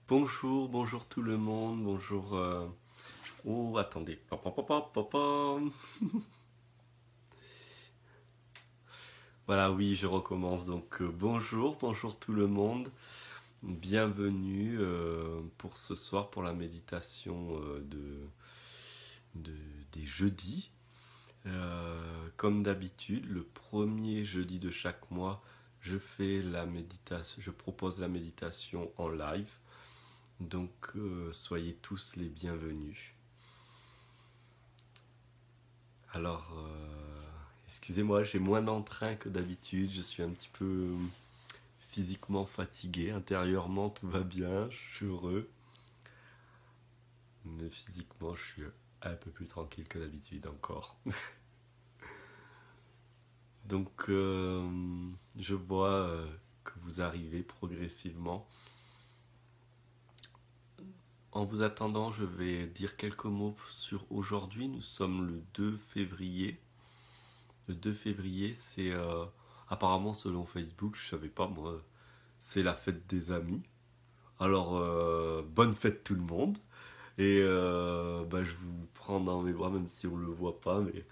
Bonjour, bonjour tout le monde, bonjour. Oh, attendez. Pop, pop, pop, pop, pop, pop. Voilà, oui, je recommence. Donc, bonjour, bonjour tout le monde. Bienvenue pour ce soir pour la méditation de- des jeudis. Comme d'habitude, le premier jeudi de chaque mois, je fais la méditation, je propose la méditation en live. Donc, soyez tous les bienvenus. Alors, excusez-moi, j'ai moins d'entrain que d'habitude. Je suis un petit peu physiquement fatigué. Intérieurement, tout va bien. Je suis heureux. Mais physiquement, je suis un peu plus tranquille que d'habitude encore. Donc, je vois que vous arrivez progressivement. En vous attendant, je vais dire quelques mots sur aujourd'hui. Nous sommes le 2 février. Le 2 février, c'est apparemment selon Facebook, je savais pas moi, c'est la fête des amis. Alors, bonne fête tout le monde. Et bah, je vous prends dans mes bras, même si on ne le voit pas, mais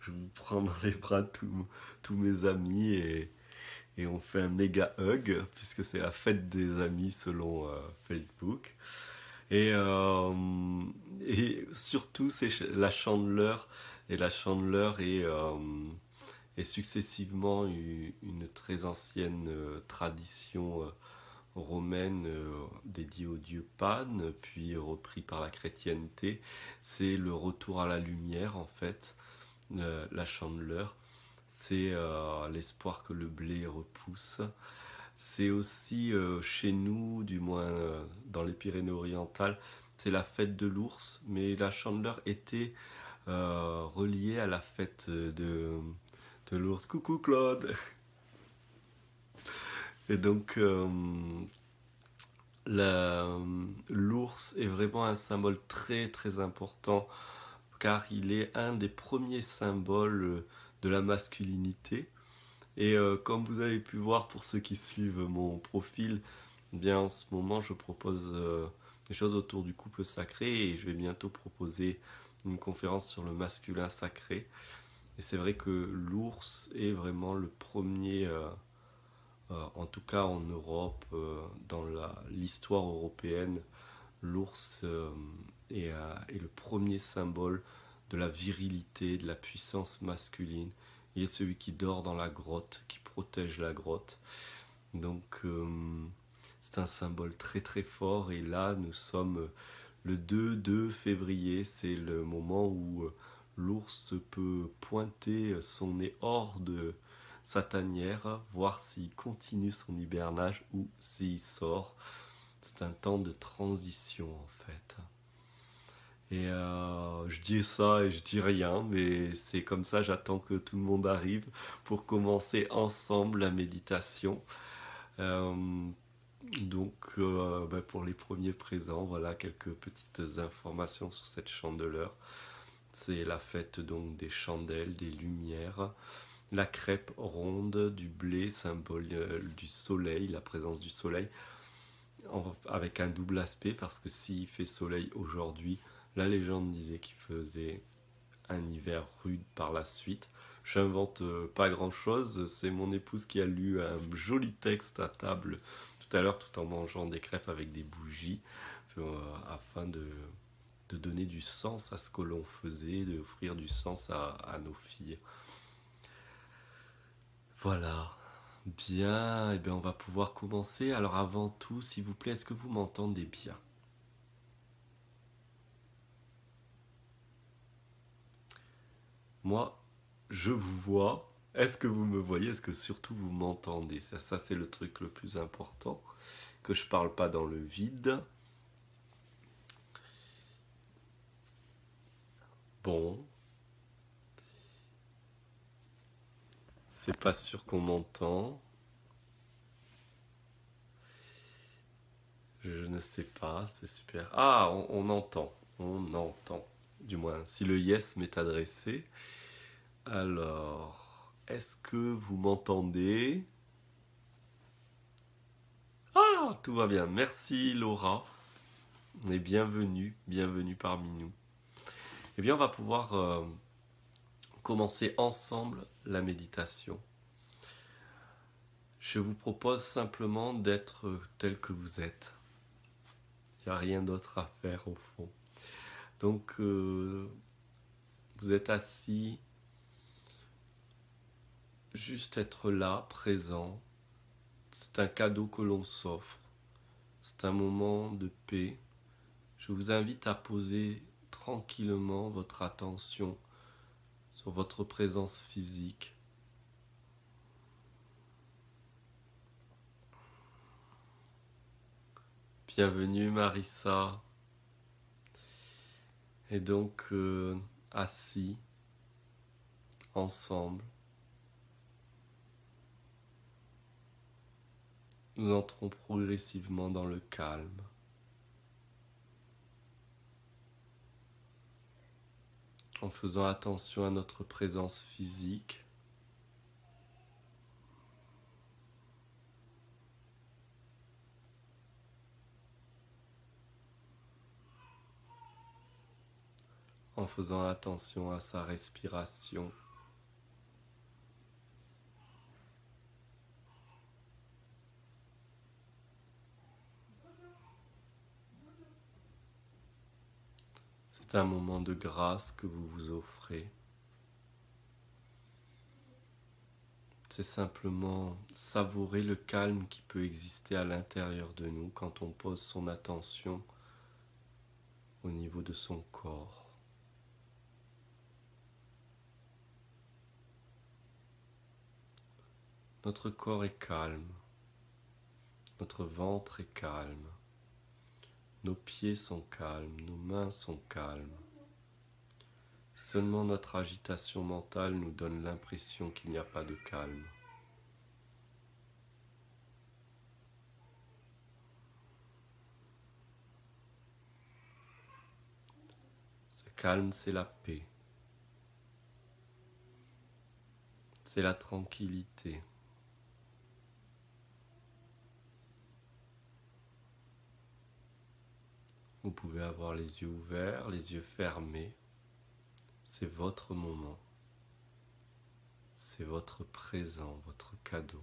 je vous prends dans les bras tous mes amis et on fait un méga hug, puisque c'est la fête des amis selon Facebook. Et, euh, et surtout, c'est la Chandeleur. Et la Chandeleur est successivement une très ancienne tradition romaine dédiée au dieu Pan, puis repris par la chrétienté. C'est le retour à la lumière en fait, la Chandeleur. C'est l'espoir que le blé repousse. C'est aussi chez nous, du moins dans les Pyrénées-Orientales, c'est la fête de l'ours, mais la Chandeleur était reliée à la fête de l'ours. Coucou Claude. Et donc, l'ours est vraiment un symbole très très important car il est un des premiers symboles de la masculinité. Et comme vous avez pu voir pour ceux qui suivent mon profil, eh bien en ce moment je propose des choses autour du couple sacré et je vais bientôt proposer une conférence sur le masculin sacré. Et c'est vrai que l'ours est vraiment le premier en tout cas en Europe, dans l'histoire européenne, l'ours est le premier symbole de la virilité, de la puissance masculine. Il est celui qui dort dans la grotte, qui protège la grotte. Donc c'est un symbole très très fort et là nous sommes le 2 février, c'est le moment où l'ours peut pointer son nez hors de sa tanière, voir s'il continue son hibernage ou s'il sort. C'est un temps de transition en fait. Et je dis ça et je dis rien, mais c'est comme ça, j'attends que tout le monde arrive pour commencer ensemble la méditation. Euh, donc, bah, pour les premiers présents, voilà quelques petites informations sur cette chandeleur. C'est la fête donc des chandelles, des lumières. La crêpe ronde du blé, symbole du soleil, la présence du soleil, avec un double aspect, parce que s'il fait soleil aujourd'hui, la légende disait qu'il faisait un hiver rude par la suite. J'invente pas grand chose, c'est mon épouse qui a lu un joli texte à table tout à l'heure tout en mangeant des crêpes avec des bougies afin de donner du sens à ce que l'on faisait, d'offrir du sens à nos filles. Voilà, bien, et bien on va pouvoir commencer. Alors avant tout, s'il vous plaît, est-ce que vous m'entendez bien? Moi, je vous vois. Est-ce que vous me voyez? Est-ce que surtout vous m'entendez? Ça c'est le truc le plus important. Que je parle pas dans le vide. Bon, c'est pas sûr qu'on m'entend. Je ne sais pas, c'est super. Ah, on entend. On entend. Du moins, si le yes m'est adressé. Alors, est-ce que vous m'entendez? Ah, tout va bien. Merci Laura. et bienvenue, bienvenue parmi nous. Eh bien, on va pouvoir commencer ensemble la méditation. Je vous propose simplement d'être tel que vous êtes. Il n'y a rien d'autre à faire au fond. Donc, vous êtes assis, juste être là, présent. C'est un cadeau que l'on s'offre. C'est un moment de paix. Je vous invite à poser tranquillement votre attention sur votre présence physique. Bienvenue Marissa. Et donc assis ensemble, nous entrons progressivement dans le calme. En faisant attention à notre présence physique. En faisant attention à sa respiration. C'est un moment de grâce que vous vous offrez. C'est simplement savourer le calme qui peut exister à l'intérieur de nous quand on pose son attention au niveau de son corps. Notre corps est calme, notre ventre est calme, nos pieds sont calmes, nos mains sont calmes. Seulement notre agitation mentale nous donne l'impression qu'il n'y a pas de calme. Ce calme, c'est la paix, c'est la tranquillité. Vous pouvez avoir les yeux ouverts, les yeux fermés. C'est votre moment. C'est votre présent, votre cadeau.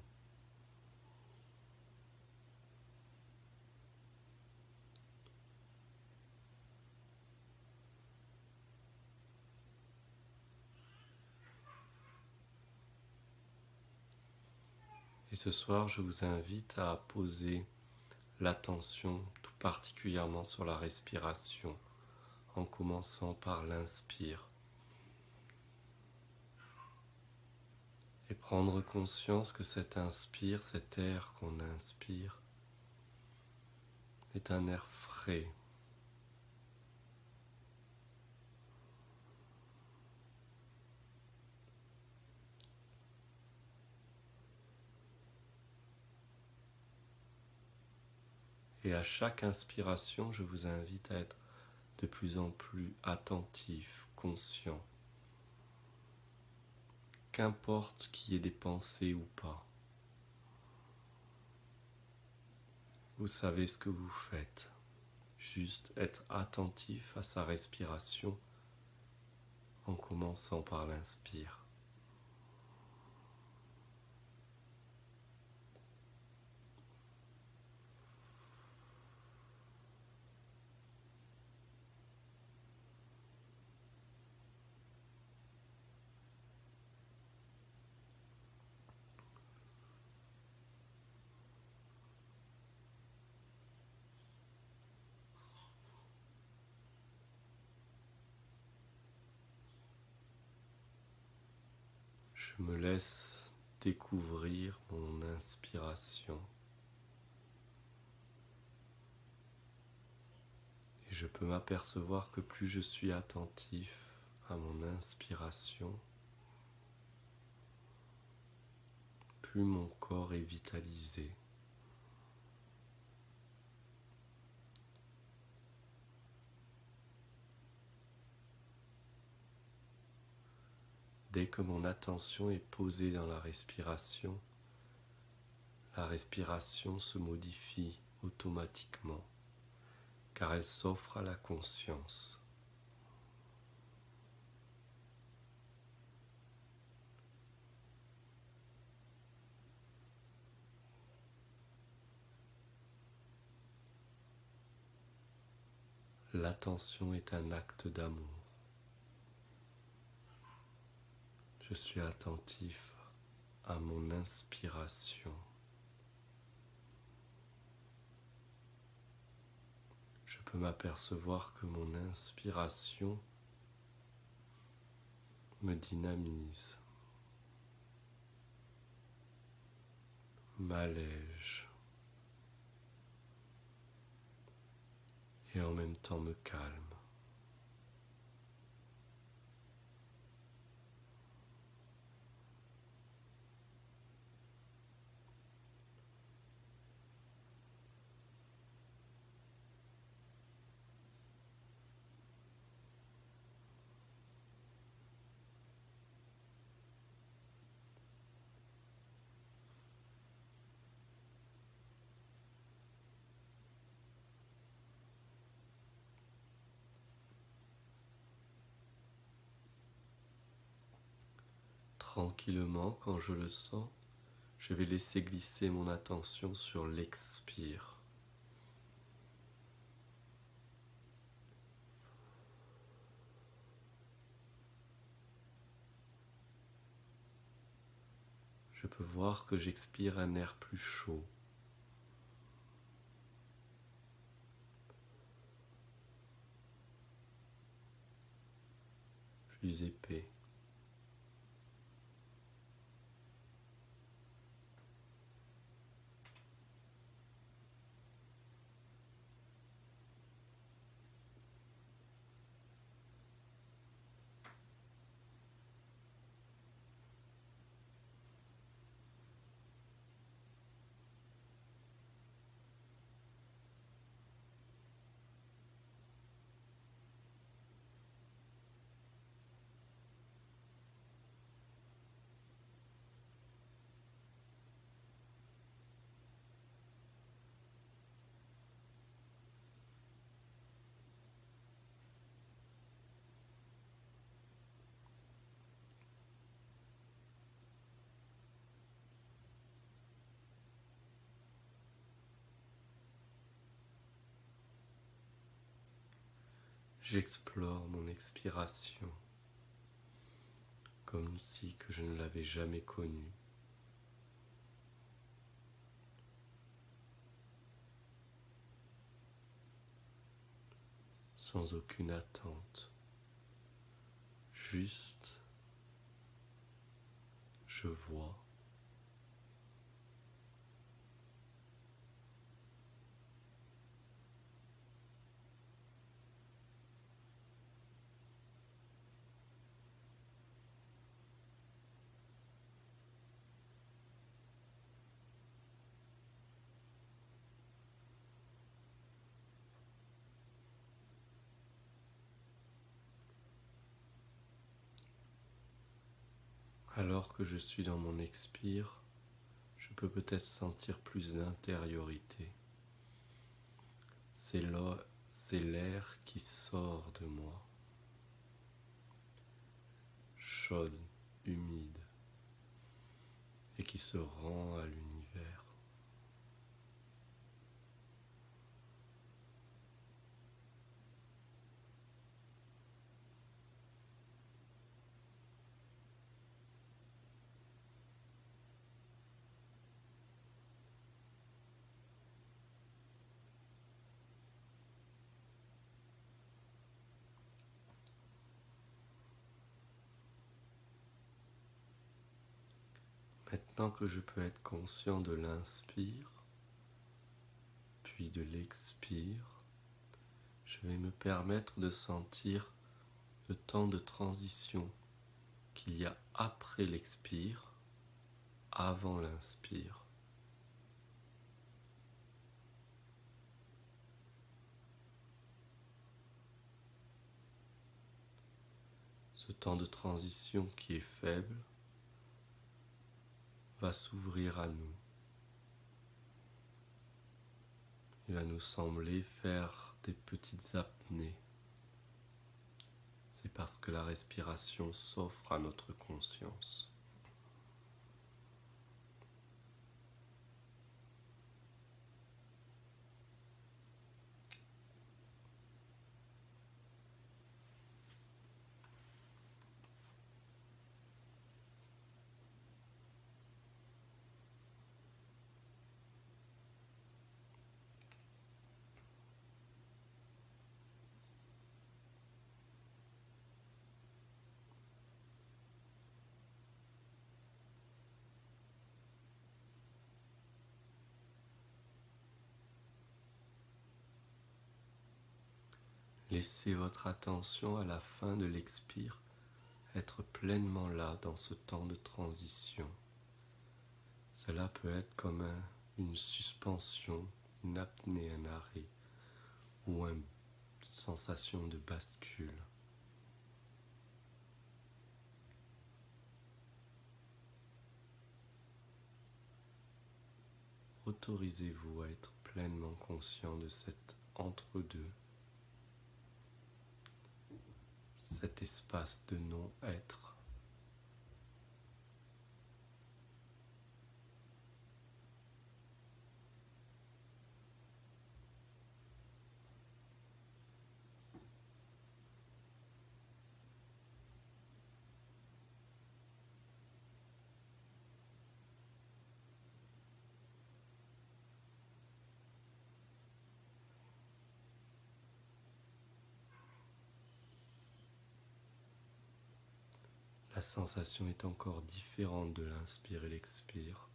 Et ce soir, je vous invite à poser l'attention tout particulièrement sur la respiration, en commençant par l'inspire. Et prendre conscience que cet inspire, cet air qu'on inspire, est un air frais. Et à chaque inspiration, je vous invite à être de plus en plus attentif, conscient. Qu'importe qu'il y ait des pensées ou pas. Vous savez ce que vous faites. Juste être attentif à sa respiration en commençant par l'inspire. Je me laisse découvrir mon inspiration. Et je peux m'apercevoir que plus je suis attentif à mon inspiration, plus mon corps est vitalisé. Dès que mon attention est posée dans la respiration se modifie automatiquement, car elle s'offre à la conscience. L'attention est un acte d'amour. Je suis attentif à mon inspiration. Je peux m'apercevoir que mon inspiration me dynamise, m'allège et en même temps me calme. Tranquillement, quand je le sens, je vais laisser glisser mon attention sur l'expire. Je peux voir que j'expire un air plus chaud, plus épais. J'explore mon expiration comme si que je ne l'avais jamais connue. Sans aucune attente, juste je vois. Alors que je suis dans mon expire, je peux peut-être sentir plus d'intériorité. C'est l'air qui sort de moi, chaude, humide, et qui se rend à l'univers. Maintenant que je peux être conscient de l'inspire, puis de l'expire, je vais me permettre de sentir le temps de transition qu'il y a après l'expire, avant l'inspire. Ce temps de transition qui est faible va s'ouvrir à nous. Il va nous sembler faire des petites apnées. C'est parce que la respiration s'offre à notre conscience. Laissez votre attention à la fin de l'expire être pleinement là dans ce temps de transition. Cela peut être comme une suspension, une apnée, un arrêt ou une sensation de bascule. Autorisez-vous à être pleinement conscient de cet entre-deux, cet espace de non-être. La sensation est encore différente de l'inspire et l'expire.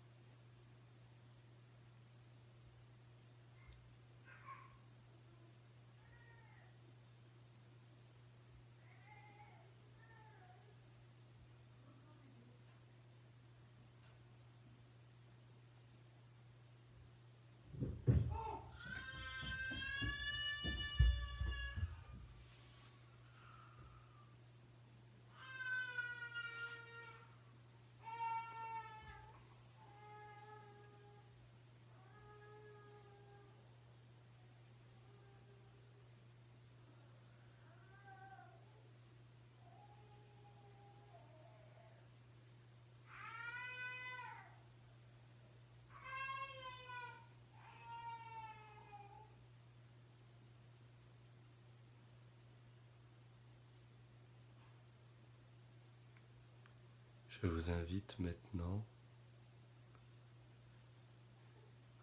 Je vous invite maintenant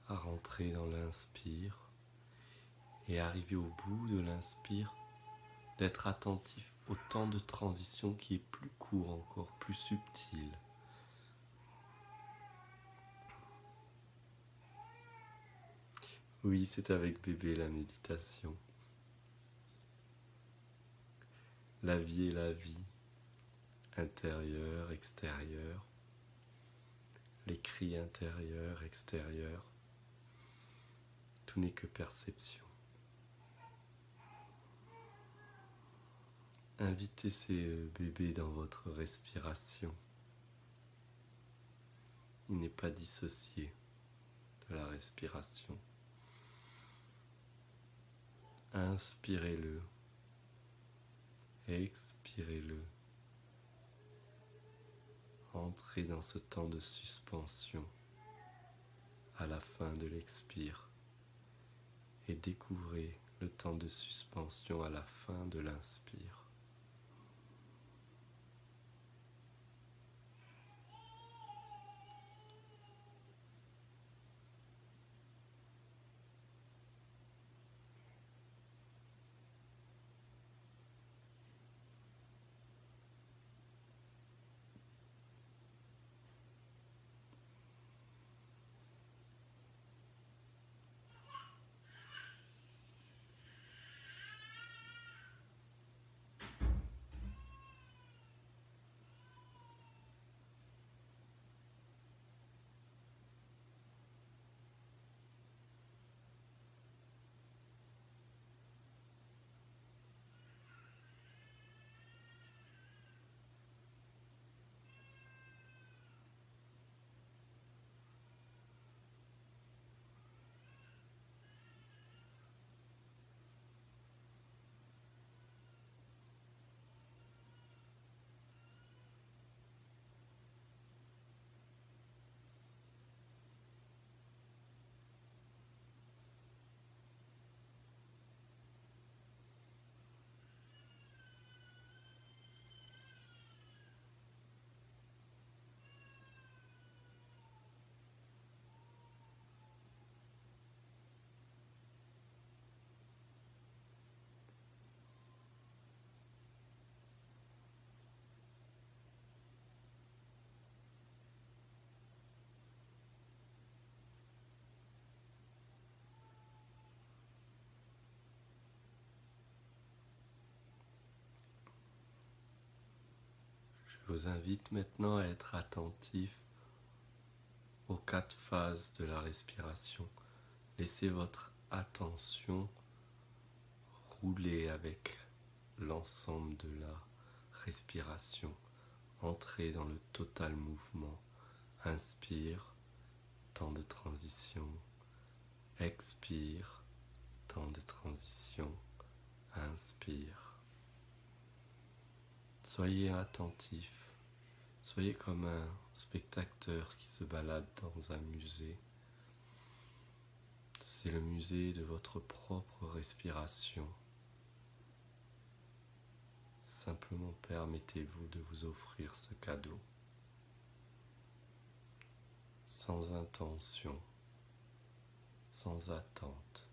à rentrer dans l'inspire et arriver au bout de l'inspire, d'être attentif au temps de transition qui est plus court, encore plus subtil. Oui, c'est avec bébé la méditation. La vie est la vie, intérieure, extérieure, les cris intérieurs, extérieurs, tout n'est que perception. Invitez ces bébés dans votre respiration. Il n'est pas dissocié de la respiration. Inspirez-le, expirez-le. Entrez dans ce temps de suspension à la fin de l'expire et découvrez le temps de suspension à la fin de l'inspire. Je vous invite maintenant à être attentif aux 4 phases de la respiration. Laissez votre attention rouler avec l'ensemble de la respiration. Entrez dans le total mouvement. Inspire, temps de transition. Expire, temps de transition. Inspire. Soyez attentif. Soyez comme un spectateur qui se balade dans un musée. C'est le musée de votre propre respiration. Simplement permettez-vous de vous offrir ce cadeau, sans intention, sans attente.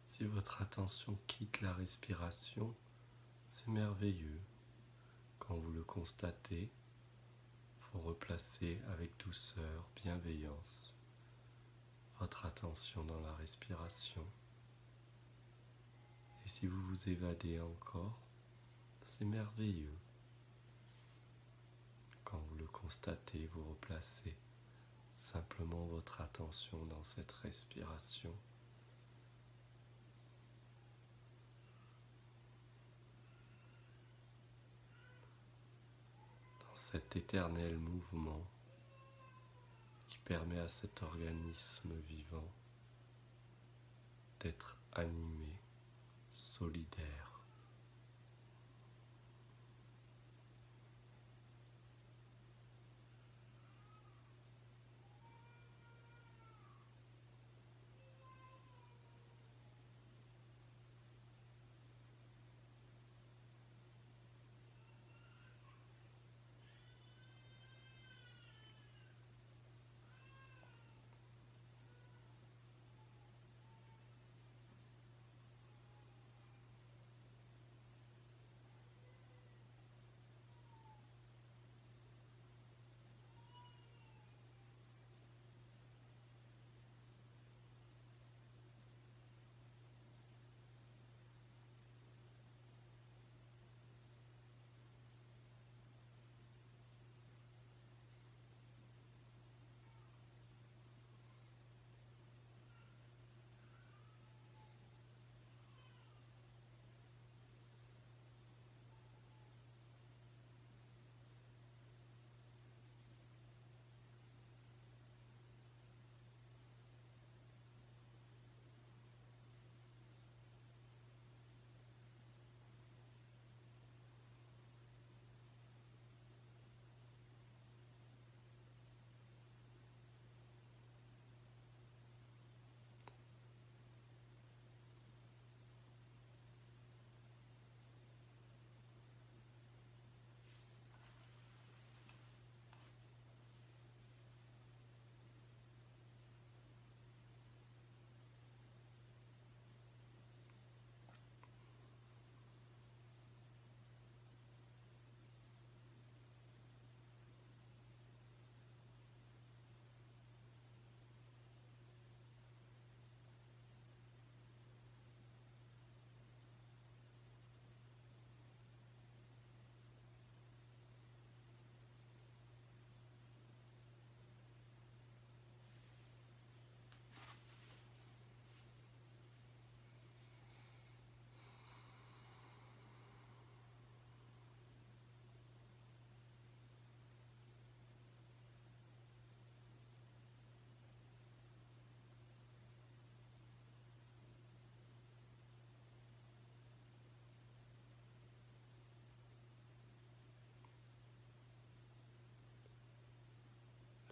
Si votre attention quitte la respiration, c'est merveilleux. Quand vous le constatez, vous replacez avec douceur, bienveillance, votre attention dans la respiration. Et si vous vous évadez encore, c'est merveilleux. Quand vous le constatez, vous replacez simplement votre attention dans cette respiration. Dans cet éternel mouvement qui permet à cet organisme vivant d'être animé, solidaire.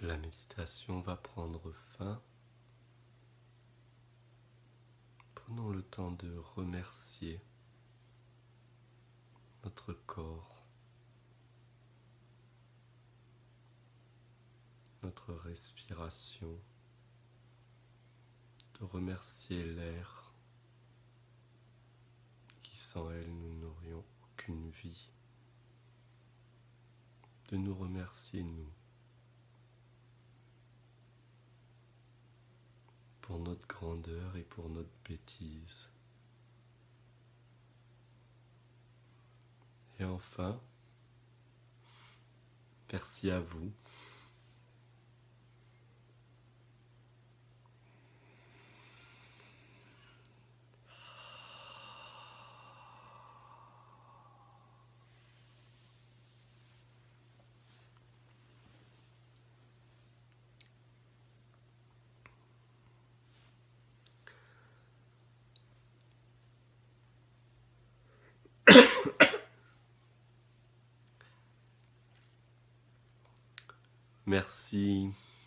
La méditation va prendre fin. Prenons le temps de remercier notre corps, notre respiration, de remercier l'air qui sans elle nous n'aurions aucune vie, de nous remercier nous pour notre grandeur et pour notre bêtise. Et enfin, merci à vous.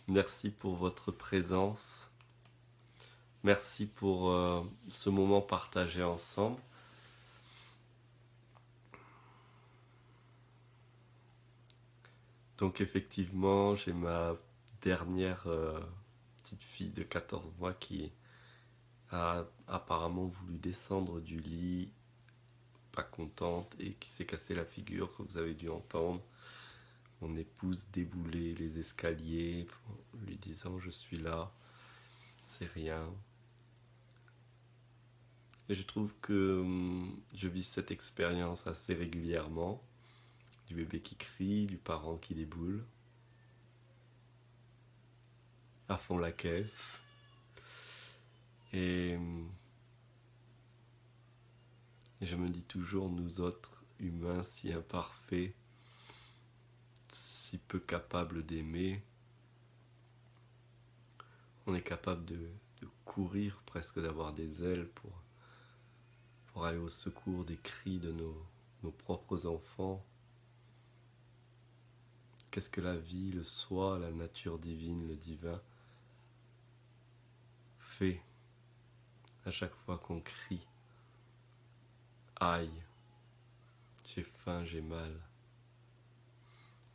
Merci pour votre présence. Merci pour ce moment partagé ensemble. Donc effectivement, j'ai ma dernière petite fille de 14 mois qui a apparemment voulu descendre du lit, pas contente, et qui s'est cassé la figure, que vous avez dû entendre. Mon épouse débouler les escaliers, lui disant je suis là, c'est rien. Et je trouve que je vis cette expérience assez régulièrement, du bébé qui crie, du parent qui déboule, à fond la caisse. Et je me dis toujours, nous autres humains si imparfaits, si peu capables d'aimer, on est capable de courir, presque d'avoir des ailes pour aller au secours des cris de nos propres enfants. Qu'est-ce que la vie, le soi, la nature divine, le divin fait à chaque fois qu'on crie « Aïe, j'ai faim, j'ai mal ».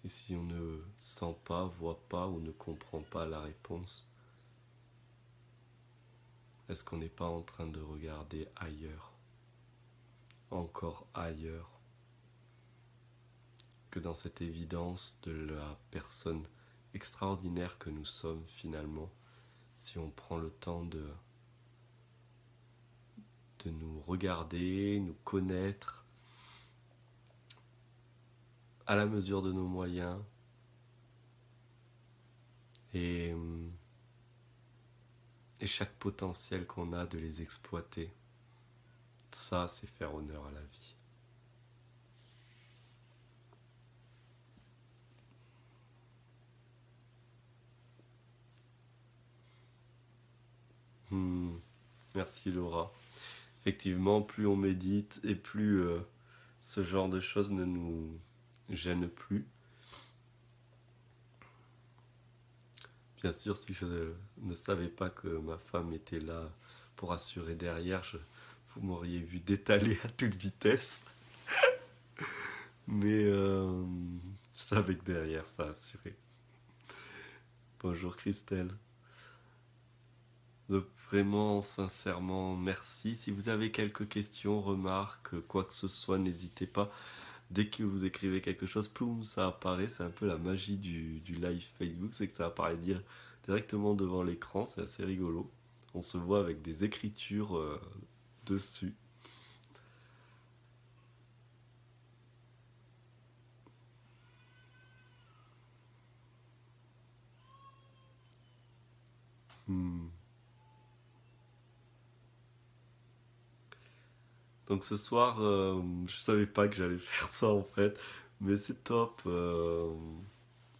Et si on ne sent pas, voit pas ou ne comprend pas la réponse, est-ce qu'on n'est pas en train de regarder ailleurs, encore ailleurs, que dans cette évidence de la personne extraordinaire que nous sommes finalement, si on prend le temps de nous regarder, nous connaître à la mesure de nos moyens et chaque potentiel qu'on a de les exploiter. Ça, c'est faire honneur à la vie. Merci Laura. Effectivement, plus on médite et plus ce genre de choses ne nous gêne plus. Bien sûr, si je ne savais pas que ma femme était là pour assurer derrière, vous m'auriez vu détaler à toute vitesse. Mais je savais que derrière, ça assurait. Bonjour Christelle. Donc vraiment, sincèrement, merci. Si vous avez quelques questions, remarques, quoi que ce soit, n'hésitez pas. Dès que vous écrivez quelque chose, ploum, ça apparaît. C'est un peu la magie du live Facebook, c'est que ça apparaît directement devant l'écran. C'est assez rigolo. On se voit avec des écritures dessus. Donc ce soir, je savais pas que j'allais faire ça en fait, mais c'est top.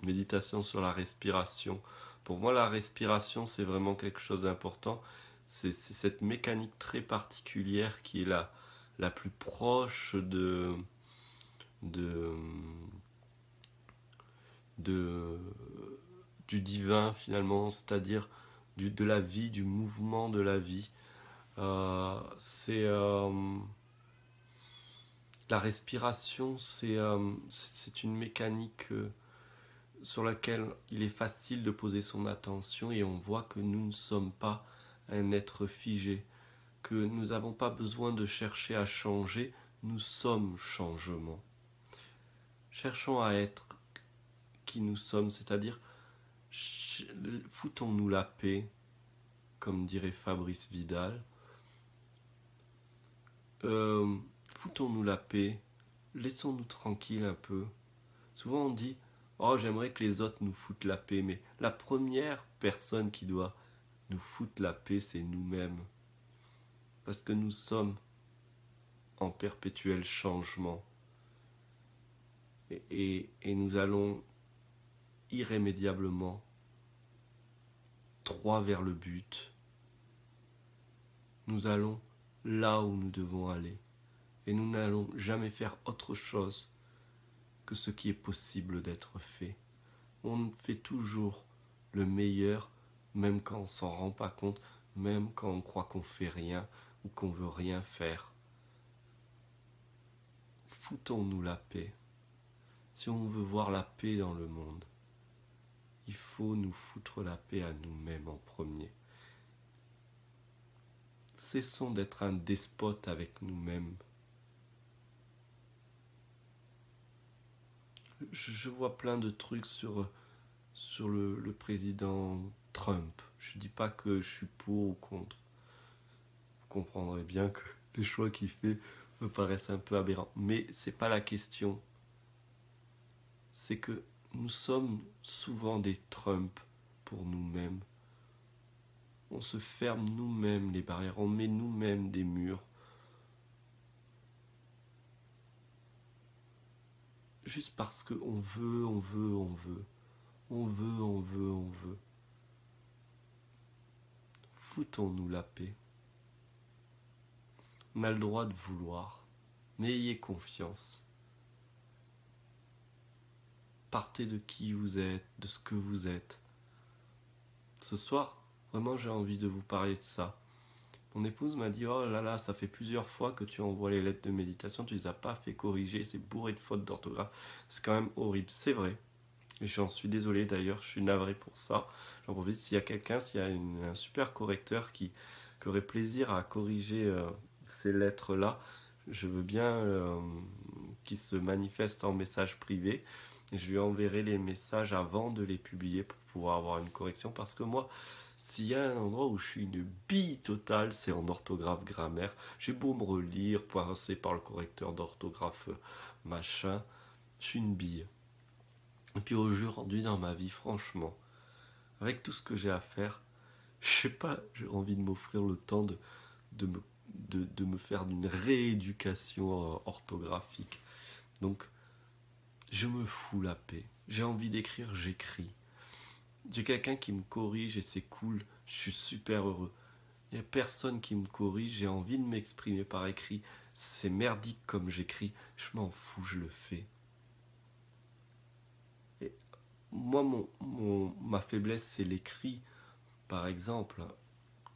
Méditation sur la respiration. Pour moi, la respiration, c'est vraiment quelque chose d'important. C'est cette mécanique très particulière qui est la plus proche de, du divin finalement, c'est-à-dire de la vie, du mouvement de la vie. C'est la respiration, c'est une mécanique sur laquelle il est facile de poser son attention et on voit que nous ne sommes pas un être figé, que nous n'avons pas besoin de chercher à changer, nous sommes changement. Cherchons à être qui nous sommes, c'est-à-dire foutons-nous la paix, comme dirait Fabrice Vidal. Foutons-nous la paix, laissons-nous tranquilles un peu. Souvent on dit oh, j'aimerais que les autres nous foutent la paix, mais la première personne qui doit nous foutre la paix, c'est nous-mêmes. Parce que nous sommes en perpétuel changement. Et nous allons irrémédiablement droit vers le but. Nous allons là où nous devons aller. Et nous n'allons jamais faire autre chose que ce qui est possible d'être fait. On fait toujours le meilleur, même quand on s'en rend pas compte, même quand on croit qu'on fait rien ou qu'on veut rien faire. Foutons-nous la paix. Si on veut voir la paix dans le monde, il faut nous foutre la paix à nous-mêmes en premier. Cessons d'être un despote avec nous-mêmes. Je vois plein de trucs sur le président Trump. Je ne dis pas que je suis pour ou contre. Vous comprendrez bien que les choix qu'il fait me paraissent un peu aberrants. Mais c'est pas la question. C'est que nous sommes souvent des Trump pour nous-mêmes. On se ferme nous-mêmes les barrières, on met nous-mêmes des murs. Juste parce qu'on veut, on veut, on veut. On veut, on veut, on veut. Foutons-nous la paix. On a le droit de vouloir. N'ayez confiance. Partez de qui vous êtes, de ce que vous êtes. Ce soir, vraiment j'ai envie de vous parler de ça. Mon épouse m'a dit oh là là, ça fait plusieurs fois que tu envoies les lettres de méditation, tu les as pas fait corriger, c'est bourré de fautes d'orthographe. C'est quand même horrible, c'est vrai. Et j'en suis désolé d'ailleurs, je suis navré pour ça. J'en profite s'il y a quelqu'un, s'il y a un super correcteur qui aurait plaisir à corriger ces lettres-là, je veux bien qu'il se manifeste en message privé. Et je lui enverrai les messages avant de les publier pour pouvoir avoir une correction. Parce que moi, s'il y a un endroit où je suis une bille totale, c'est en orthographe grammaire. J'ai beau me relire, passer par le correcteur d'orthographe machin, je suis une bille. Et puis aujourd'hui dans ma vie, franchement, avec tout ce que j'ai à faire, je sais pas, j'ai envie de m'offrir le temps de me faire d'une rééducation orthographique. Donc, je me fous la paix. J'ai envie d'écrire, j'écris. J'ai quelqu'un qui me corrige et c'est cool, je suis super heureux. Il n'y a personne qui me corrige, j'ai envie de m'exprimer par écrit. C'est merdique comme j'écris, je m'en fous, je le fais. Et moi, ma faiblesse, c'est l'écrit, par exemple.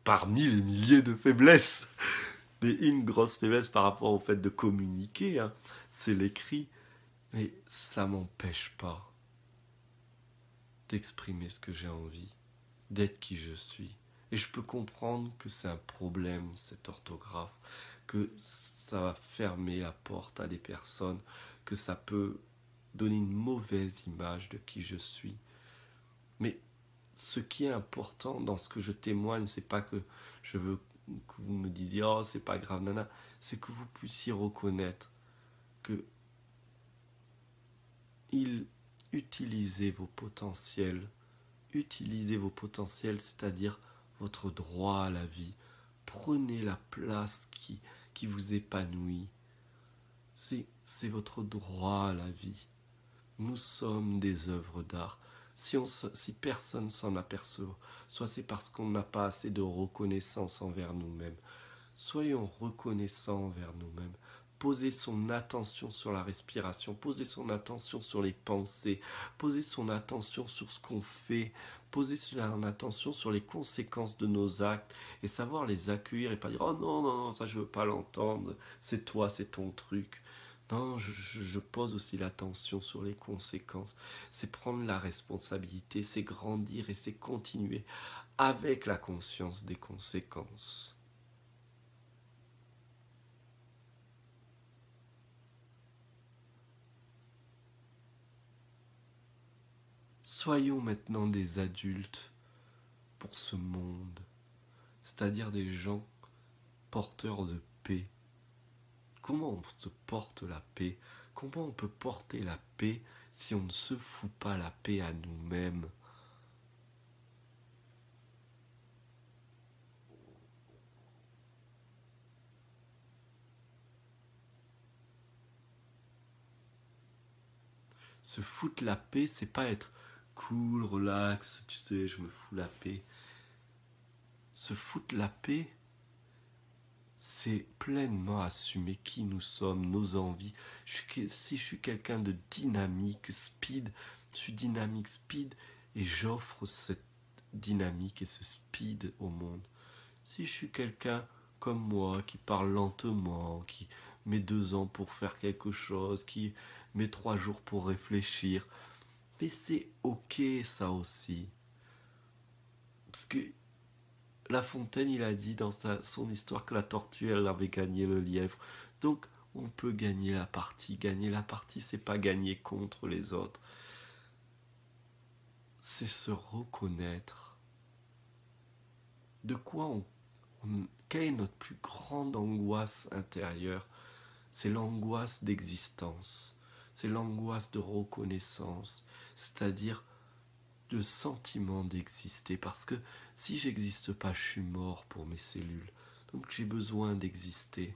Parmi les milliers de faiblesses. Mais une grosse faiblesse par rapport au fait de communiquer, hein, c'est l'écrit. Mais ça m'empêche pas d'exprimer ce que j'ai envie, d'être qui je suis. Et je peux comprendre que c'est un problème, cette orthographe, que ça va fermer la porte à des personnes, que ça peut donner une mauvaise image de qui je suis. Mais ce qui est important dans ce que je témoigne, c'est pas que je veux que vous me disiez oh c'est pas grave nana, c'est que vous puissiez reconnaître que utilisez vos potentiels, c'est-à-dire votre droit à la vie. Prenez la place qui vous épanouit. C'est votre droit à la vie. Nous sommes des œuvres d'art. Si personne s'en aperçoit, soit c'est parce qu'on n'a pas assez de reconnaissance envers nous-mêmes. Soyons reconnaissants envers nous-mêmes. poser son attention sur la respiration, poser son attention sur les pensées, poser son attention sur ce qu'on fait, poser son attention sur les conséquences de nos actes et savoir les accueillir et pas dire oh non, non, non, ça je veux pas l'entendre, c'est toi, c'est ton truc. Non, je pose aussi l'attention sur les conséquences. C'est prendre la responsabilité, c'est grandir et c'est continuer avec la conscience des conséquences. Soyons maintenant des adultes pour ce monde, c'est-à-dire des gens porteurs de paix. Comment on se porte la paix? Comment on peut porter la paix si on ne se fout pas la paix à nous-mêmes? Se foutre la paix, c'est pas être cool, relax, tu sais, je me fous la paix. Se foutre la paix, c'est pleinement assumer qui nous sommes, nos envies. Si je suis quelqu'un de dynamique, speed, je suis dynamique, speed, et j'offre cette dynamique et ce speed au monde. Si je suis quelqu'un comme moi, qui parle lentement, qui met 2 ans pour faire quelque chose, qui met 3 jours pour réfléchir, mais c'est ok ça aussi. Parce que La Fontaine, il a dit dans son histoire que la tortue, elle avait gagné le lièvre. Donc, on peut gagner la partie. Gagner la partie, c'est pas gagner contre les autres. C'est se reconnaître. De quoi quelle est notre plus grande angoisse intérieure? C'est l'angoisse d'existence. C'est l'angoisse de reconnaissance. C'est-à-dire le sentiment d'exister. Parce que si j'existe pas, je suis mort pour mes cellules. Donc j'ai besoin d'exister.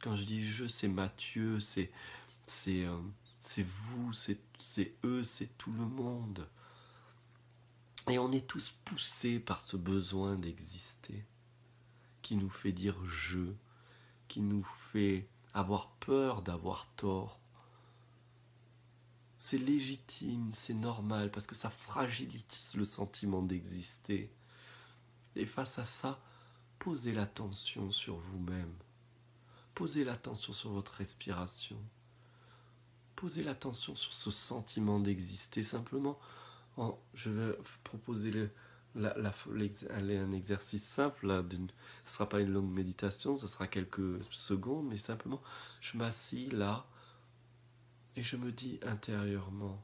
Quand je dis je, c'est Mathieu, c'est euh, c'est vous, c'est eux, c'est tout le monde. Et on est tous poussés par ce besoin d'exister, qui nous fait dire je, qui nous fait avoir peur d'avoir tort. C'est légitime, c'est normal, parce que ça fragilise le sentiment d'exister. Et face à ça, posez l'attention sur vous-même. Posez l'attention sur votre respiration. Posez l'attention sur ce sentiment d'exister. Simplement, je vais proposer un exercice simple. Là, ce ne sera pas une longue méditation, ce sera quelques secondes, mais simplement, je m'assis là et je me dis intérieurement,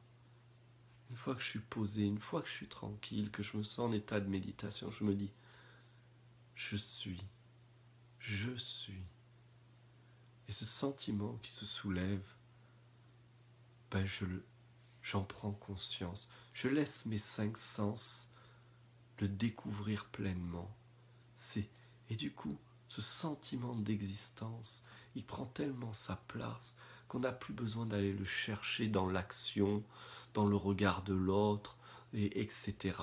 une fois que je suis posé, une fois que je suis tranquille, que je me sens en état de méditation, je me dis, je suis, je suis. Et ce sentiment qui se soulève, ben j'en prends conscience. Je laisse mes 5 sens le découvrir pleinement. Et du coup, ce sentiment d'existence, il prend tellement sa place qu'on n'a plus besoin d'aller le chercher dans l'action, dans le regard de l'autre, etc.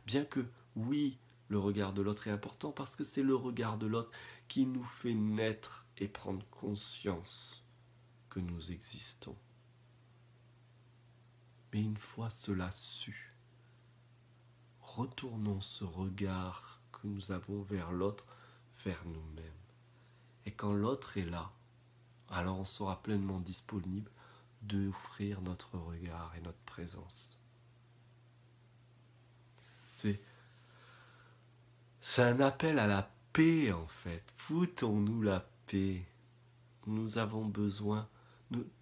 Bien que, oui, le regard de l'autre est important parce que c'est le regard de l'autre qui nous fait naître et prendre conscience que nous existons. Mais une fois cela su, retournons ce regard que nous avons vers l'autre, vers nous-mêmes. Et quand l'autre est là, alors on sera pleinement disponible d'offrir notre regard et notre présence. C'est un appel à la paix en fait. Foutons-nous la paix. Nous avons besoin,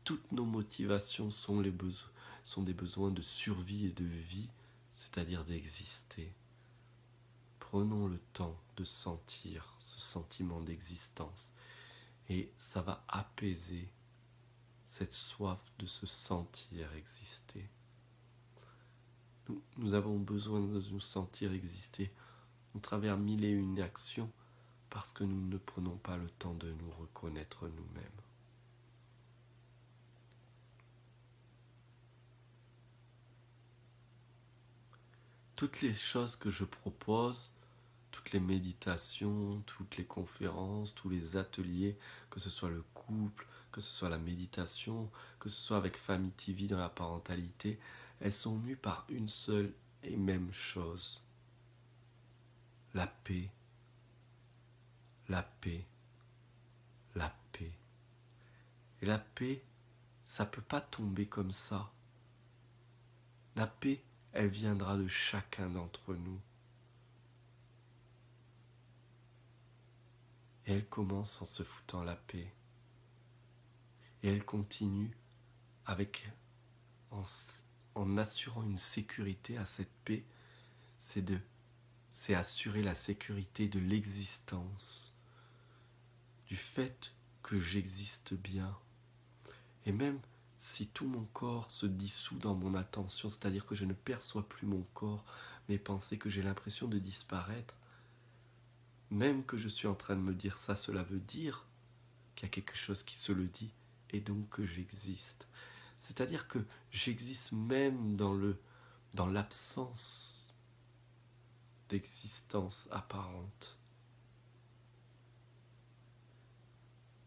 toutes nos motivations sont des besoins de survie et de vie, c'est-à-dire d'exister. Prenons le temps de sentir ce sentiment d'existence et ça va apaiser cette soif de se sentir exister. Nous avons besoin de nous sentir exister à travers 1001 actions parce que nous ne prenons pas le temps de nous reconnaître nous-mêmes. Toutes les choses que je propose, toutes les méditations, toutes les conférences, tous les ateliers, que ce soit le couple, que ce soit la méditation, que ce soit avec Family TV dans la parentalité, elles sont mues par une seule et même chose. La paix, la paix, la paix. Et la paix, ça ne peut pas tomber comme ça. La paix, elle viendra de chacun d'entre nous. Et elle commence en se foutant la paix. Et elle continue en assurant une sécurité à cette paix. C'est assurer la sécurité de l'existence, du fait que j'existe bien. Et même si tout mon corps se dissout dans mon attention, c'est-à-dire que je ne perçois plus mon corps, mes pensées, que j'ai l'impression de disparaître, même que je suis en train de me dire ça, cela veut dire qu'il y a quelque chose qui se le dit, et donc que j'existe. C'est-à-dire que j'existe même dans l'absence d'existence apparente.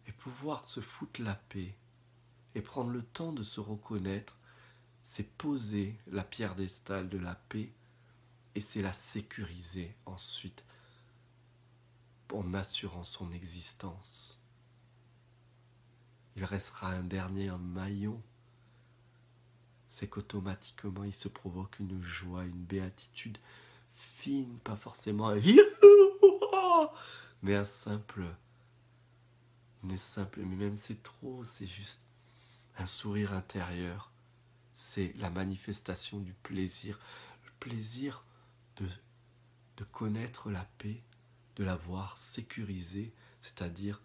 Et pouvoir se foutre la paix et prendre le temps de se reconnaître, c'est poser la piédestal de la paix et c'est la sécuriser ensuite en assurant son existence. Il restera un dernier maillon, c'est qu'automatiquement il se provoque une joie, une béatitude fine, pas forcément un mais mais même c'est trop, c'est juste un sourire intérieur. C'est la manifestation du plaisir, le plaisir de connaître la paix, de la voir sécurisée, c'est-à-dire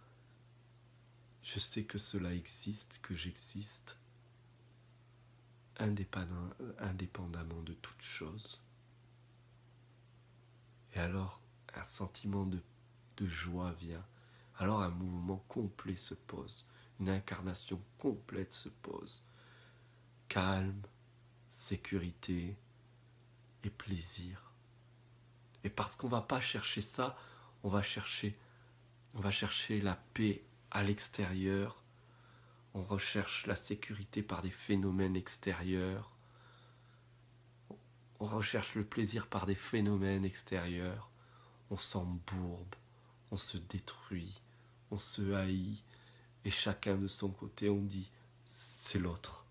je sais que cela existe, que j'existe, indépendamment de toute chose. Et alors, un sentiment de joie vient. Alors un mouvement complet se pose, une incarnation complète se pose. Calme, sécurité et plaisir. Et parce qu'on ne va pas chercher ça, on va chercher la paix à l'extérieur, on recherche la sécurité par des phénomènes extérieurs, on recherche le plaisir par des phénomènes extérieurs, on s'embourbe, on se détruit, on se haït, et chacun de son côté on dit c'est l'autre.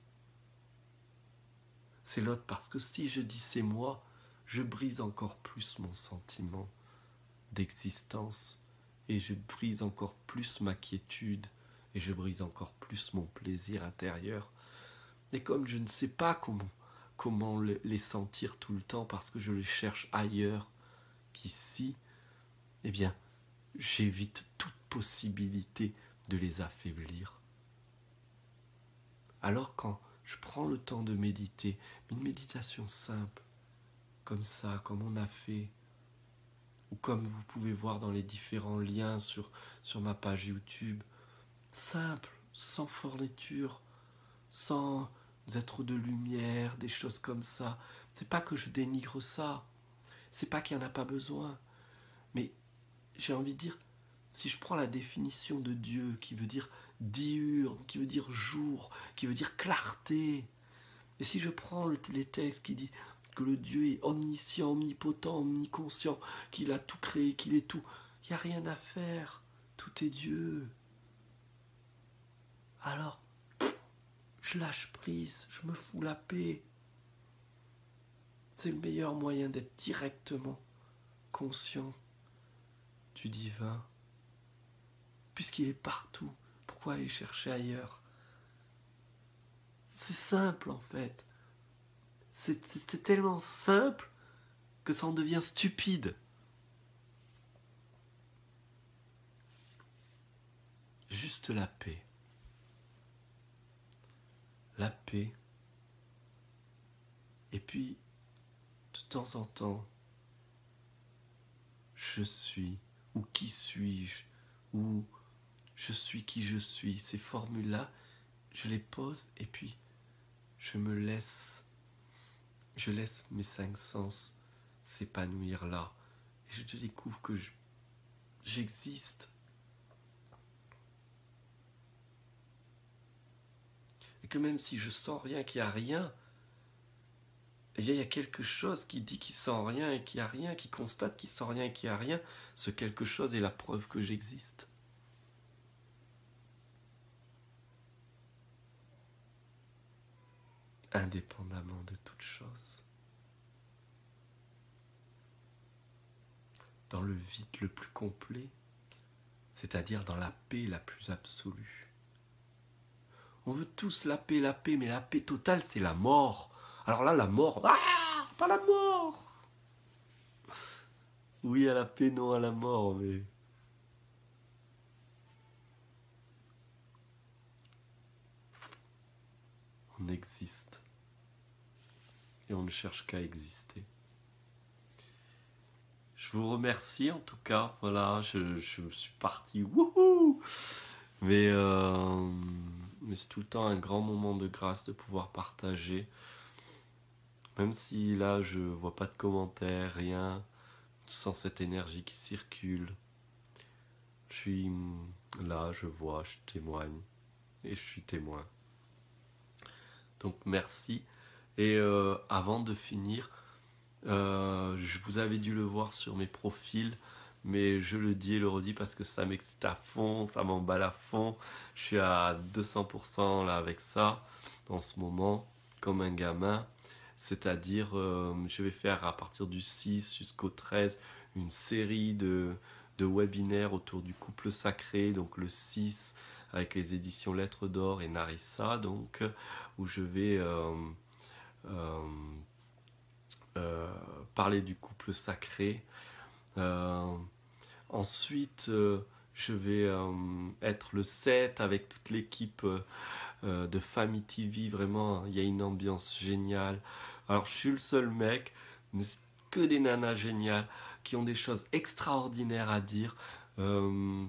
C'est l'autre parce que si je dis c'est moi, je brise encore plus mon sentiment d'existence et je brise encore plus ma quiétude et je brise encore plus mon plaisir intérieur. Et comme je ne sais pas comment les sentir tout le temps parce que je les cherche ailleurs qu'ici, eh bien, j'évite toute possibilité de les affaiblir. Alors quand je prends le temps de méditer, une méditation simple, comme ça, comme on a fait, ou comme vous pouvez voir dans les différents liens sur ma page YouTube, simple, sans fourniture, sans êtres de lumière, des choses comme ça. C'est pas que je dénigre ça, c'est pas qu'il n'y en a pas besoin, mais j'ai envie de dire, si je prends la définition de Dieu, qui veut dire diurne, qui veut dire jour, qui veut dire clarté, et si je prends les textes qui disent que le Dieu est omniscient, omnipotent, omniconscient, qu'il a tout créé, qu'il est tout, il n'y a rien à faire, tout est Dieu. Alors, je lâche prise, je me fous la paix. C'est le meilleur moyen d'être directement conscient du divin, puisqu'il est partout. Pourquoi aller chercher ailleurs? C'est simple en fait. C'est tellement simple que ça en devient stupide. Juste la paix. La paix. Et puis, de temps en temps, je suis, ou qui suis-je, ou je suis qui je suis. Ces formules-là, je les pose et puis je laisse mes 5 sens s'épanouir là. Et je te découvre que j'existe. et que même si je sens rien, qu'il n'y a rien, eh bien, il y a quelque chose qui dit qu'il sent rien et qu'il n'y a rien, qui constate qu'il sent rien et qu'il n'y a rien. Ce quelque chose est la preuve que j'existe. Indépendamment de toute chose. Dans le vide le plus complet, c'est-à-dire dans la paix la plus absolue. On veut tous la paix, mais la paix totale, c'est la mort. Alors là, la mort, pas la mort. Oui à la paix, non à la mort, mais... On existe. Et on ne cherche qu'à exister. Je vous remercie en tout cas. Voilà, je suis parti. Wouhou! Mais c'est tout le temps un grand moment de grâce de pouvoir partager. Même si là, je vois pas de commentaires, rien. Sans cette énergie qui circule. Je suis là, je vois, je témoigne. Et je suis témoin. Donc merci. Et avant de finir, je vous avais dû le voir sur mes profils, mais je le dis et le redis parce que ça m'excite à fond, ça m'emballe à fond. Je suis à 200% là avec ça en ce moment, comme un gamin. C'est-à-dire, je vais faire à partir du 6 jusqu'au 13 une série de webinaires autour du couple sacré, donc le 6 avec les éditions Lettres d'Or et Narissa, donc, où je vais euh, parler du couple sacré. Euh, Ensuite, je vais être le 7 avec toute l'équipe de Family TV. Vraiment, il y a une ambiance géniale. Alors, je suis le seul mec, mais c'est que des nanas géniales qui ont des choses extraordinaires à dire. Euh,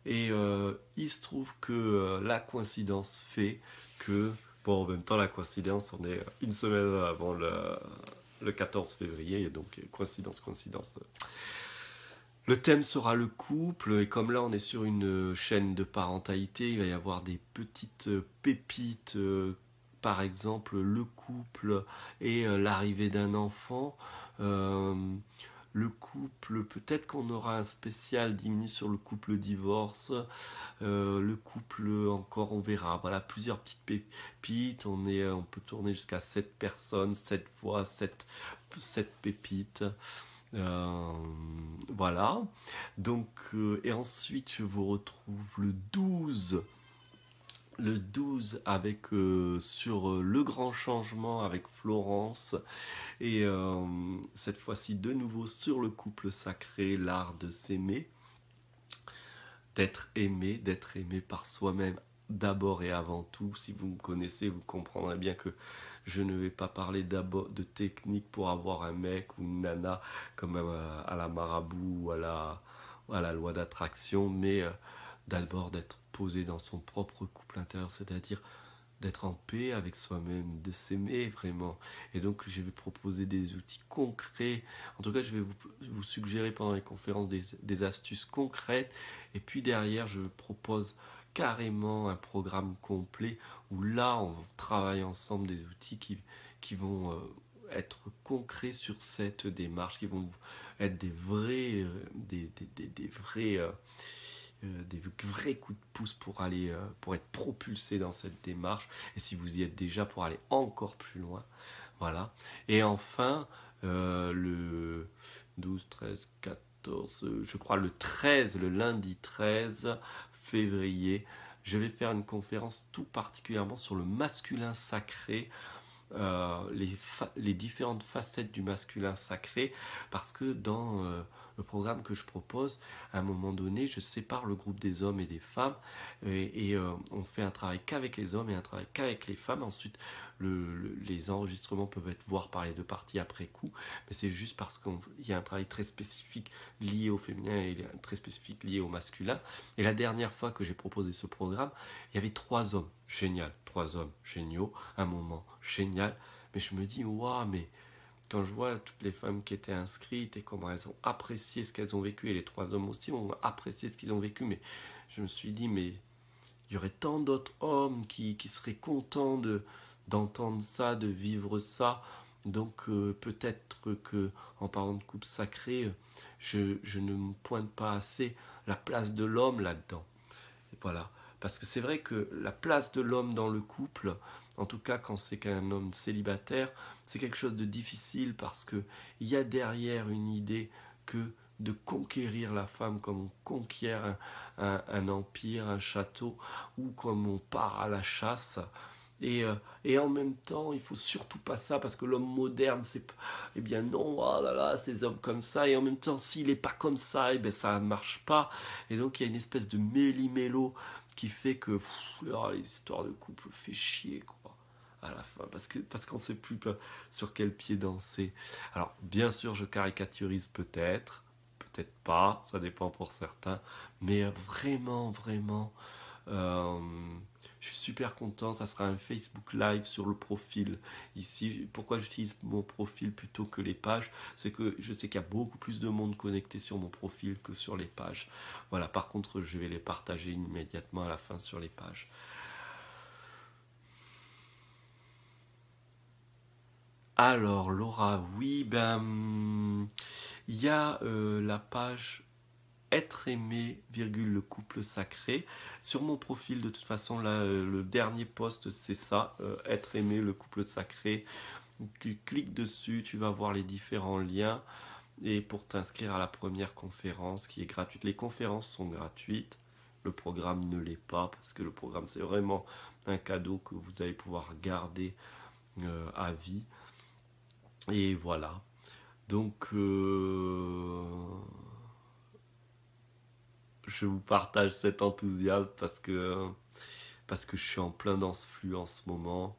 il se trouve que la coïncidence fait que, bon, en même temps, la coïncidence, on est une semaine avant le 14 février, donc coïncidence, coïncidence. Le thème sera le couple, et comme là on est sur une chaîne de parentalité, il va y avoir des petites pépites, par exemple le couple et l'arrivée d'un enfant. Euh, le couple, peut-être qu'on aura un spécial 10 minutes sur le couple divorce. Le couple encore, on verra. Voilà, plusieurs petites pépites. On peut tourner jusqu'à 7 personnes, 7 fois, 7 pépites. Euh, voilà. Donc, et ensuite, je vous retrouve le 12 avec, sur le grand changement avec Florence. Et cette fois-ci, de nouveau sur le couple sacré, l'art de s'aimer, d'être aimé par soi-même d'abord et avant tout. Si vous me connaissez, vous comprendrez bien que je ne vais pas parler d'abord de technique pour avoir un mec ou une nana comme à la marabout ou à la loi d'attraction, mais d'abord d'être posé dans son propre couple intérieur, c'est-à-dire d'être en paix avec soi-même, de s'aimer vraiment. Et donc je vais proposer des outils concrets. En tout cas, je vais vous suggérer pendant les conférences des astuces concrètes. Et puis derrière, je propose carrément un programme complet où là, on travaille ensemble des outils qui vont être concrets sur cette démarche, qui vont être des vrais, des vrais des vrais coups de pouce pour aller pour être propulsé dans cette démarche, et si vous y êtes déjà, pour aller encore plus loin. Voilà. Et enfin, le 12, 13, 14, je crois le 13, le lundi 13 février, je vais faire une conférence tout particulièrement sur le masculin sacré, les différentes facettes du masculin sacré, parce que dans le programme que je propose, à un moment donné, je sépare le groupe des hommes et des femmes, et on fait un travail qu'avec les hommes et un travail qu'avec les femmes. Ensuite, les enregistrements peuvent être voir par les deux parties après coup, mais c'est juste parce qu'il y a un travail très spécifique lié au féminin et très spécifique lié au masculin. Et la dernière fois que j'ai proposé ce programme, il y avait 3 hommes, génial, 3 hommes géniaux, un moment génial, mais je me dis, waouh, mais quand je vois toutes les femmes qui étaient inscrites et comment elles ont apprécié ce qu'elles ont vécu, et les 3 hommes aussi ont apprécié ce qu'ils ont vécu, mais je me suis dit, mais il y aurait tant d'autres hommes qui seraient contents d'entendre ça, de vivre ça. Donc peut-être que en parlant de couple sacré, je ne me pointe pas assez la place de l'homme là-dedans. Voilà. Parce que c'est vrai que la place de l'homme dans le couple, en tout cas quand c'est qu'un homme célibataire, c'est quelque chose de difficile parce que il y a derrière une idée que de conquérir la femme comme on conquiert un empire, un château, ou comme on part à la chasse. Et en même temps, il faut surtout pas ça parce que l'homme moderne, c'est eh bien non, oh là là, ces hommes comme ça. Et en même temps, s'il est pas comme ça, eh ben ça ne marche pas. Et donc il y a une espèce de méli-mélo qui fait que oh, les histoires de couple fait chier quoi. À la fin, parce qu'on sait plus sur quel pied danser. Alors bien sûr, je caricaturise peut-être pas, ça dépend pour certains, mais vraiment, vraiment. Euh, je suis super content, ça sera un Facebook Live sur le profil. Ici, pourquoi j'utilise mon profil plutôt que les pages? C'est que je sais qu'il y a beaucoup plus de monde connecté sur mon profil que sur les pages. Voilà, par contre, je vais les partager immédiatement à la fin sur les pages. Alors, Laura, oui, il y a la page être aimé, virgule, le couple sacré. Sur mon profil, de toute façon, là, le dernier post, c'est ça, être aimé, le couple sacré. Tu cliques dessus, tu vas voir les différents liens. Et pour t'inscrire à la première conférence qui est gratuite, les conférences sont gratuites. Le programme ne l'est pas parce que le programme, c'est vraiment un cadeau que vous allez pouvoir garder à vie. Et voilà. Donc, je vous partage cet enthousiasme parce que je suis en plein dans ce flux en ce moment.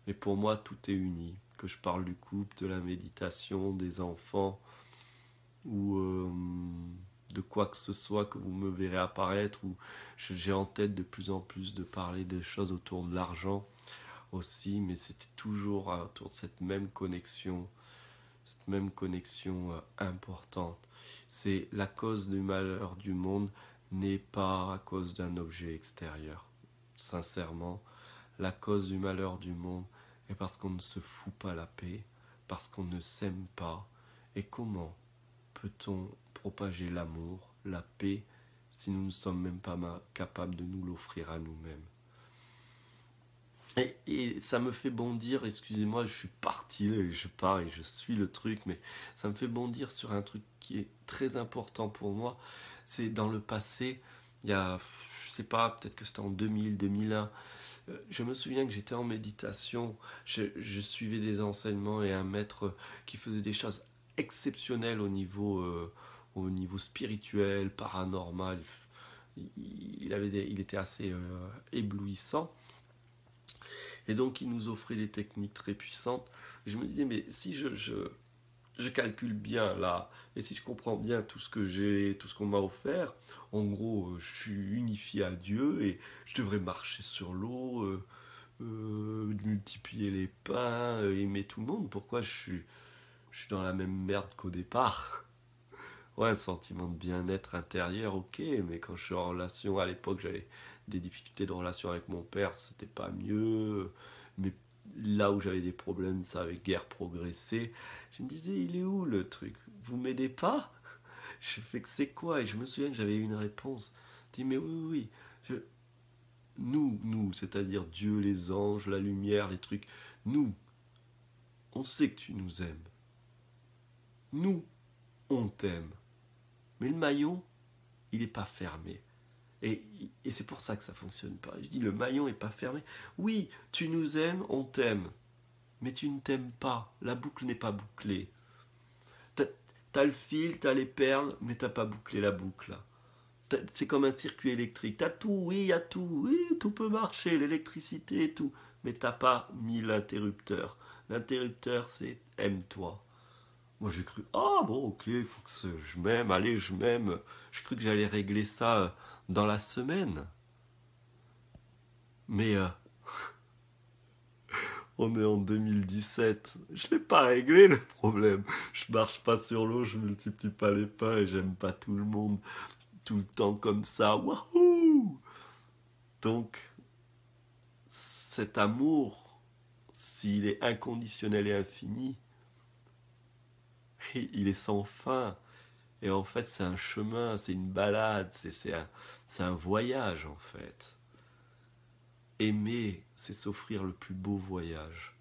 Mais pour moi, tout est uni. Que je parle du couple, de la méditation, des enfants, ou de quoi que ce soit que vous me verrez apparaître, ou j'ai en tête de plus en plus de parler des choses autour de l'argent aussi, mais c'était toujours autour de cette même connexion importante. C'est la cause du malheur du monde n'est pas à cause d'un objet extérieur. Sincèrement, la cause du malheur du monde est parce qu'on ne se fout pas la paix, parce qu'on ne s'aime pas. Et comment peut-on propager l'amour, la paix, si nous ne sommes même pas capables de nous l'offrir à nous-mêmes? Et ça me fait bondir, excusez-moi, je suis parti, là, je pars et je suis le truc, mais ça me fait bondir sur un truc qui est très important pour moi. C'est dans le passé, il y a, je sais pas, peut-être que c'était en 2000, 2001, je me souviens que j'étais en méditation, je suivais des enseignements et un maître qui faisait des choses exceptionnelles au niveau spirituel, paranormal. Il était assez éblouissant. Et donc, il nous offrait des techniques très puissantes. Et je me disais, mais si je calcule bien là, et si je comprends bien tout ce que j'ai, tout ce qu'on m'a offert, en gros, je suis unifié à Dieu et je devrais marcher sur l'eau, multiplier les pains, aimer tout le monde. Pourquoi je suis dans la même merde qu'au départ? Ouais, un sentiment de bien-être intérieur, ok, mais quand je suis en relation, à l'époque, j'avais des difficultés de relation avec mon père, c'était pas mieux. Mais là où j'avais des problèmes, ça avait guère progressé. Je me disais, il est où le truc? Vous m'aidez pas? Je fais que c'est quoi? Et je me souviens que j'avais eu une réponse. Je dis, mais oui, oui, oui. Nous, c'est-à-dire Dieu, les anges, la lumière, les trucs, nous, on sait que tu nous aimes. Nous, on t'aime. Mais le maillon, il n'est pas fermé. Et c'est pour ça que ça fonctionne pas. Je dis, le maillon n'est pas fermé. Oui, tu nous aimes, on t'aime. Mais tu ne t'aimes pas. La boucle n'est pas bouclée. T'as, t'as le fil, t'as les perles, mais t'as pas bouclé la boucle. C'est comme un circuit électrique. T'as tout, oui, il y a tout. Oui, tout peut marcher, l'électricité et tout. Mais t'as pas mis l'interrupteur. L'interrupteur, c'est aime-toi. Moi j'ai cru, ah bon, ok, il faut que je m'aime, allez, je m'aime. J'ai cru que j'allais régler ça dans la semaine. Mais on est en 2017. Je l'ai pas réglé le problème. Je marche pas sur l'eau, je multiplie pas les pains et j'aime pas tout le monde tout le temps comme ça. Wahou! Donc, cet amour, s'il est inconditionnel et infini, il est sans fin. Et en fait, c'est un chemin, c'est une balade, c'est un voyage en fait. Aimer, c'est s'offrir le plus beau voyage.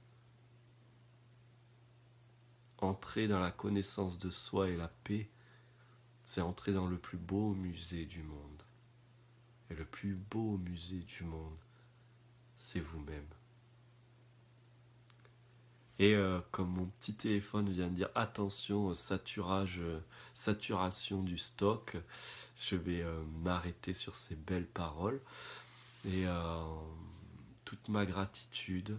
Entrer dans la connaissance de soi et la paix, c'est entrer dans le plus beau musée du monde. Et le plus beau musée du monde, c'est vous-même. Et comme mon petit téléphone vient de dire attention au saturation du stock, je vais m'arrêter sur ces belles paroles. Et toute ma gratitude.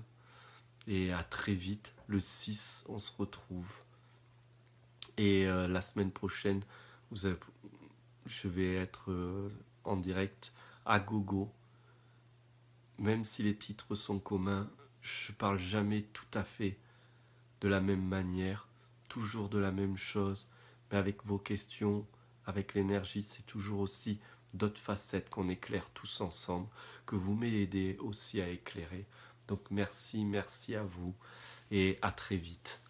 Et à très vite. Le 6, on se retrouve. Et la semaine prochaine, je vais être en direct à gogo. Même si les titres sont communs, je parle jamais tout à fait de la même manière, toujours de la même chose, mais avec vos questions, avec l'énergie, c'est toujours aussi d'autres facettes qu'on éclaire tous ensemble, que vous m'aidez aussi à éclairer. Donc merci, merci à vous et à très vite.